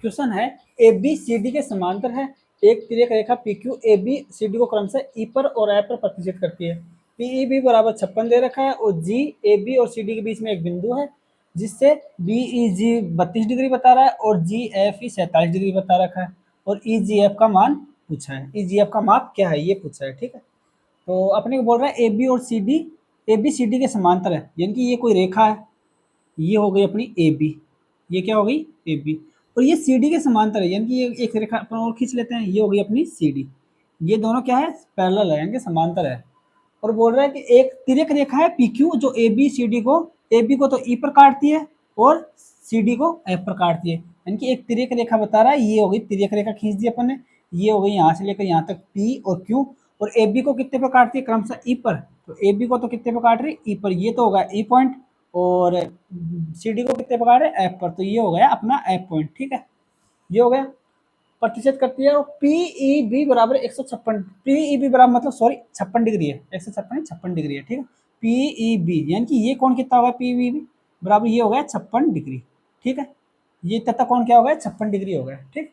Question है A B C D के समांतर है, एक तिर्यक रेखा P Q A B C D को क्रमशः ई पर और एफ पर प्रतिच्छेद करती है। पी ई बी बराबर 56 दे रखा है और जी ए बी और सी डी के बीच में एक बिंदु है जिससे बी ई जी 32 डिग्री बता रहा है और जी एफ ई 47 डिग्री बता रखा है और ई जी एफ का मान पूछा है। ई जी एफ का माप क्या है ये पूछा है। ठीक है, तो अपने को बोल रहा है ए बी और C D, A B C D के समांतर है, यानी कि ये कोई रेखा है, ये हो गई अपनी ए बी, ये क्या हो गई ए बी, और ये सी डी के समांतर है, यानी कि ये एक रेखा अपन और खींच लेते हैं, ये हो गई अपनी सी डी। ये दोनों क्या है, पैरेलल है, यानी कि समांतर है। और बोल रहा है कि एक तिर्यक रेखा है पी क्यू जो ए बी सी डी को, ए बी को तो ई पर काटती है और सी डी को एफ पर काटती है, यानी कि एक तिर्यक रेखा बता रहा है। ये हो गई तिर्यक रेखा खींच दी अपन ने, ये हो गई यहाँ से लेकर यहाँ तक पी और क्यू, और ए बी को कितने पर काटती है, क्रमशः ई पर। तो ए बी को तो कितने पर काट रही है, ई पर, ये तो होगा ई पॉइंट, और सी डी को कितने पर काट रहे हैं, एफ पर, तो ये हो गया अपना एफ पॉइंट। ठीक है, ये हो गया। प्रतिशत करती है पी ई बी बराबर 156, पी ई बी बराबर मतलब सॉरी 56 डिग्री है, 156 56 डिग्री है। ठीक है, पी ई बी यानी कि ये कौन कितना होगा, पी ई बी बराबर ये हो गया 56 डिग्री। ठीक है, ये तथा कौन क्या हो गया, 56 डिग्री हो गया। ठीक,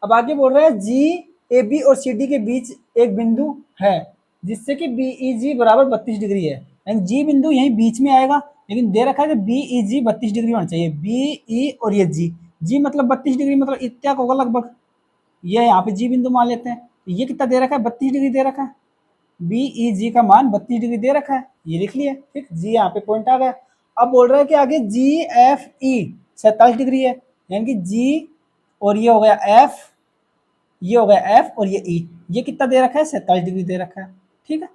अब आगे बोल रहा है जी ए बी और सी डी के बीच एक बिंदु है जिससे कि बी ई जी बराबर 32 डिग्री है, यानी जी बिंदु यहीं बीच में आएगा, लेकिन दे रखा है कि बी ई जी 32 डिग्री होना चाहिए। बी ई और ये जी, जी मतलब 32 डिग्री, मतलब इतना होगा लगभग, ये यहाँ पे जी बिंदु मान लेते हैं। ये कितना दे रखा है, 32 डिग्री दे रखा है, बी ई जी का मान 32 डिग्री दे रखा है, ये लिख लिया। ठीक, जी यहाँ पे पॉइंट आ गया। अब बोल रहा है कि आगे जी एफ ई 47 डिग्री है, यानी कि जी और ये हो गया एफ, ये हो गया एफ और ये ई, ये कितना दे रखा है, 47 डिग्री दे रखा है। ठीक है,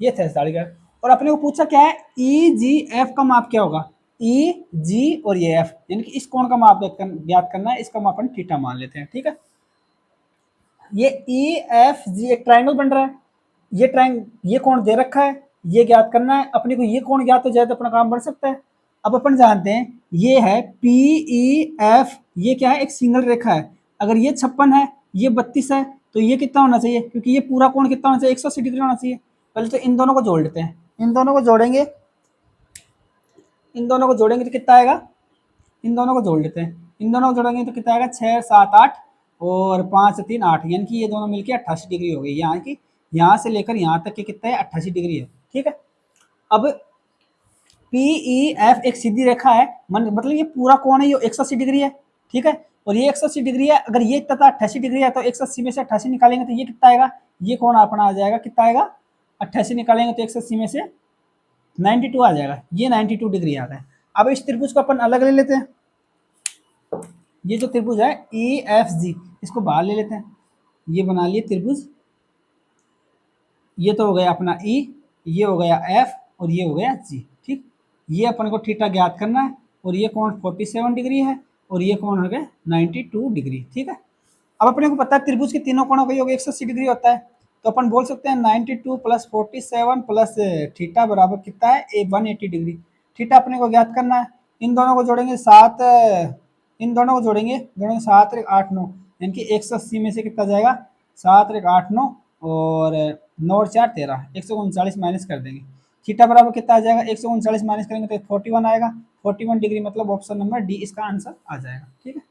ये 47 डिग्री। और अपने को पूछा क्या है, ई जी एफ का माप क्या होगा, ई जी और ये एफ, यानी कि इस कोण का माप ज्ञात करना है, इसका माप अपन थीटा मान लेते हैं। ठीक है, ये ई एफ जी एक ट्राइंगल बन रहा है, ये ये कोण दे रखा है, ये ज्ञात करना है अपने को, ये कोण ज्ञात हो जाए तो अपना काम बढ़ सकता है। अब अपन जानते हैं ये है पी ई एफ, ये क्या है, एक सिंगल रेखा है। अगर ये 56 है, ये 32 है, तो ये कितना होना चाहिए, क्योंकि ये पूरा कोण कितना होना चाहिए, 180 डिग्री होना चाहिए। पहले तो इन दोनों को जोड़ लेते हैं, इन दोनों को जोड़ेंगे, इन दोनों को जोड़ेंगे तो कितना आएगा, इन दोनों को जोड़ लेते हैं, इन दोनों को जोड़ेंगे तो कितना आएगा, 6 7 8 और 5 3 8, यानी कि ये दोनों मिलके 88 डिग्री हो गई। यहाँ की यहाँ से लेकर यहाँ तक के कितना है, 88 डिग्री है। ठीक है, अब पी ई एफ एक सीधी रेखा है, मतलब ये पूरा कोण है, ये 180 डिग्री है। ठीक है, और ये 180 डिग्री है, अगर ये तथा 88 डिग्री है तो 180 में से 88 निकालेंगे तो ये कितना आएगा, ये कोण अपना आ जाएगा, कितना आएगा, 88 निकालेंगे तो 180 में से 92 आ जाएगा, ये 92 डिग्री आ रहा है। अब इस त्रिभुज को अपन अलग ले लेते हैं, ये जो त्रिभुज है ई एफ जी, इसको बाहर ले लेते हैं, ये बना लिए त्रिभुज, ये तो हो गया अपना ई, ये हो गया एफ और ये हो गया जी। ठीक, ये अपन को थीटा ज्ञात करना है, और ये कोण 47 डिग्री है और ये कोण हो गया 92 डिग्री। ठीक है, अब अपने को पता है त्रिभुज के तीनों कोणों का योग 180 डिग्री होता है, तो अपन बोल सकते हैं 92 प्लस 47 प्लस थीटा बराबर कितना है, 180 डिग्री। थीटा अपने को ज्ञात करना है, इन दोनों को जोड़ेंगे 7, इन दोनों को जोड़ेंगे 7 और 8 9, यानी कि 180 में से कितना जाएगा, 7 और 8 9 और 9 और 4 13, 139 माइनस कर देंगे। थीटा बराबर कितना आ जाएगा, 139 माइनस करेंगे तो 41 आएगा, 41 डिग्री, मतलब ऑप्शन नंबर डी इसका आंसर आ जाएगा। ठीक है।